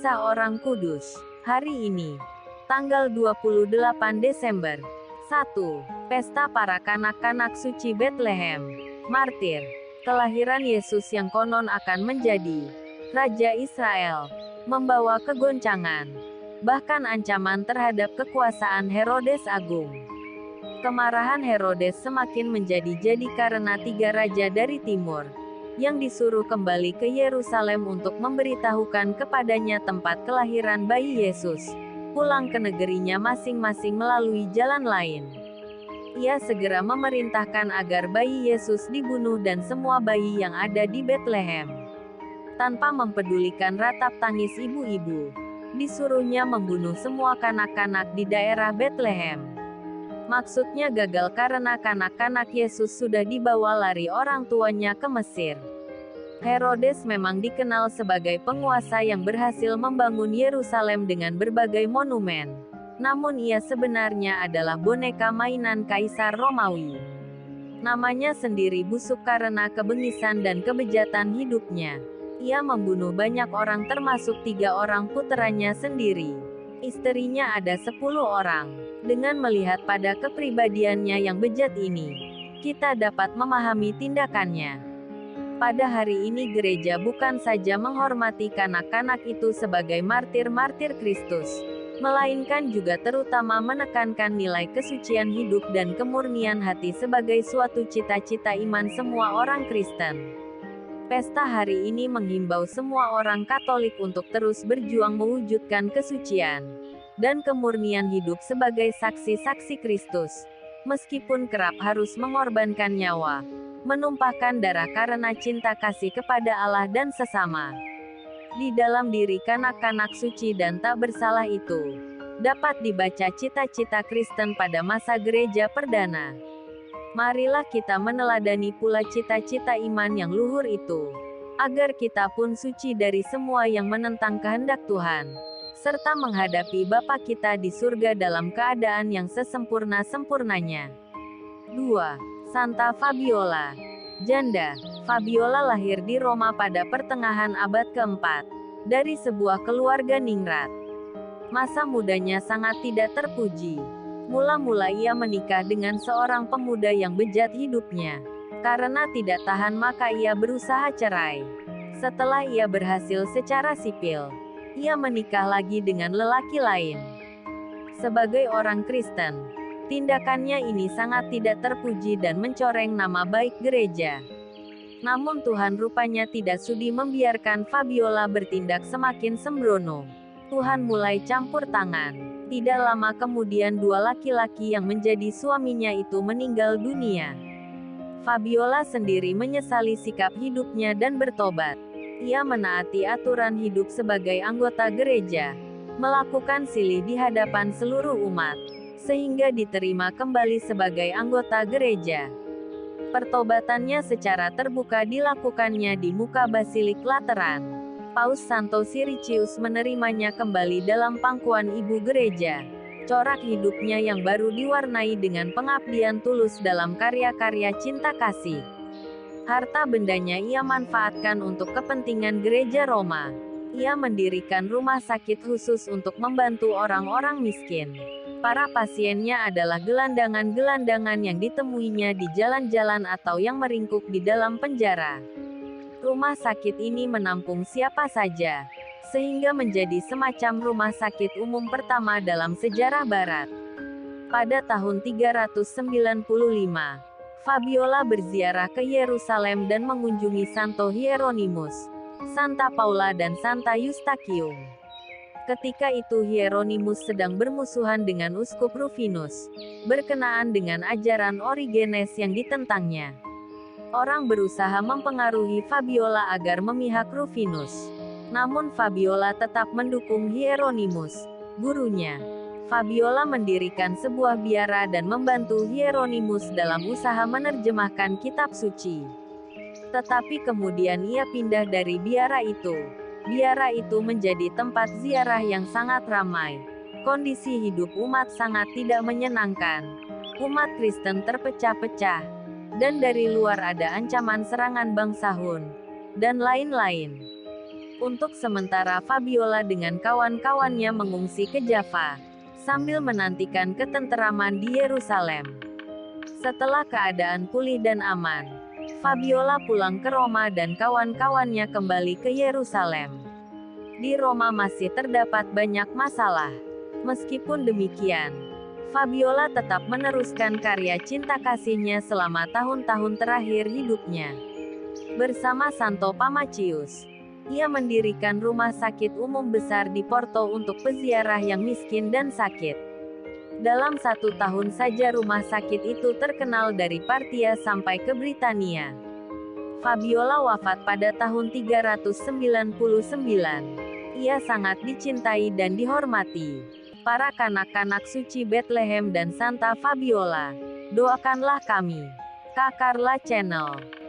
Kisah Orang Kudus. Hari ini, tanggal 28 Desember. 1. Pesta para kanak-kanak suci Betlehem. Martir. Kelahiran Yesus yang konon akan menjadi Raja Israel. Membawa kegoncangan, bahkan ancaman terhadap kekuasaan Herodes Agung. Kemarahan Herodes semakin menjadi-jadi karena 3 raja dari timur yang disuruh kembali ke Yerusalem untuk memberitahukan kepadanya tempat kelahiran bayi Yesus, pulang ke negerinya masing-masing melalui jalan lain. Ia segera memerintahkan agar bayi Yesus dibunuh dan semua bayi yang ada di Betlehem. Tanpa mempedulikan ratap tangis ibu-ibu, disuruhnya membunuh semua kanak-kanak di daerah Betlehem. Maksudnya gagal karena kanak-kanak Yesus sudah dibawa lari orang tuanya ke Mesir. Herodes memang dikenal sebagai penguasa yang berhasil membangun Yerusalem dengan berbagai monumen. Namun ia sebenarnya adalah boneka mainan Kaisar Romawi. Namanya sendiri busuk karena kebengisan dan kebejatan hidupnya. Ia membunuh banyak orang termasuk 3 orang puteranya sendiri. Istrinya ada 10 orang. Dengan melihat pada kepribadiannya yang bejat ini, kita dapat memahami tindakannya. Pada hari ini gereja bukan saja menghormati kanak-kanak itu sebagai martir-martir Kristus, melainkan juga terutama menekankan nilai kesucian hidup dan kemurnian hati sebagai suatu cita-cita iman semua orang Kristen. Pesta hari ini menghimbau semua orang Katolik untuk terus berjuang mewujudkan kesucian dan kemurnian hidup sebagai saksi-saksi Kristus, meskipun kerap harus mengorbankan nyawa, menumpahkan darah karena cinta kasih kepada Allah dan sesama. Di dalam diri kanak-kanak suci dan tak bersalah itu, dapat dibaca cita-cita Kristen pada masa gereja perdana. Marilah kita meneladani pula cita-cita iman yang luhur itu, agar kita pun suci dari semua yang menentang kehendak Tuhan, serta menghadapi Bapa kita di surga dalam keadaan yang sesempurna-sempurnanya. 2. Santa Fabiola. Janda, Fabiola lahir di Roma pada pertengahan abad keempat, dari sebuah keluarga ningrat. Masa mudanya sangat tidak terpuji. Mula-mula ia menikah dengan seorang pemuda yang bejat hidupnya. Karena tidak tahan maka ia berusaha cerai. Setelah ia berhasil secara sipil, ia menikah lagi dengan lelaki lain. Sebagai orang Kristen, tindakannya ini sangat tidak terpuji dan mencoreng nama baik gereja. Namun Tuhan rupanya tidak sudi membiarkan Fabiola bertindak semakin sembrono. Tuhan mulai campur tangan. Tidak lama kemudian 2 laki-laki yang menjadi suaminya itu meninggal dunia. Fabiola sendiri menyesali sikap hidupnya dan bertobat. Ia menaati aturan hidup sebagai anggota gereja, melakukan silih di hadapan seluruh umat, sehingga diterima kembali sebagai anggota gereja. Pertobatannya secara terbuka dilakukannya di muka Basilik Lateran. Paus Santo Siricius menerimanya kembali dalam pangkuan ibu gereja. Corak hidupnya yang baru diwarnai dengan pengabdian tulus dalam karya-karya cinta kasih. Harta bendanya ia manfaatkan untuk kepentingan gereja Roma. Ia mendirikan rumah sakit khusus untuk membantu orang-orang miskin. Para pasiennya adalah gelandangan-gelandangan yang ditemuinya di jalan-jalan atau yang meringkuk di dalam penjara. Rumah sakit ini menampung siapa saja, sehingga menjadi semacam rumah sakit umum pertama dalam sejarah Barat. Pada tahun 395, Fabiola berziarah ke Yerusalem dan mengunjungi Santo Hieronymus, Santa Paula dan Santa Eustachium. Ketika itu Hieronymus sedang bermusuhan dengan Uskup Rufinus, berkenaan dengan ajaran Origenes yang ditentangnya. Orang berusaha mempengaruhi Fabiola agar memihak Rufinus. Namun Fabiola tetap mendukung Hieronymus, gurunya. Fabiola mendirikan sebuah biara dan membantu Hieronymus dalam usaha menerjemahkan kitab suci. Tetapi kemudian ia pindah dari biara itu. Biara itu menjadi tempat ziarah yang sangat ramai. Kondisi hidup umat sangat tidak menyenangkan. Umat Kristen terpecah-pecah. Dan dari luar ada ancaman serangan bangsa Hun, dan lain-lain. Untuk sementara Fabiola dengan kawan-kawannya mengungsi ke Java, sambil menantikan ketenteraman di Yerusalem. Setelah keadaan pulih dan aman, Fabiola pulang ke Roma dan kawan-kawannya kembali ke Yerusalem. Di Roma masih terdapat banyak masalah. Meskipun demikian, Fabiola tetap meneruskan karya cinta kasihnya selama tahun-tahun terakhir hidupnya. Bersama Santo Pamacius, ia mendirikan rumah sakit umum besar di Porto untuk peziarah yang miskin dan sakit. Dalam 1 tahun saja rumah sakit itu terkenal dari Parthia sampai ke Britania. Fabiola wafat pada tahun 399. Ia sangat dicintai dan dihormati para kanak-kanak suci Bethlehem dan Santa Fabiola. Doakanlah kami. Kak Carla Channel.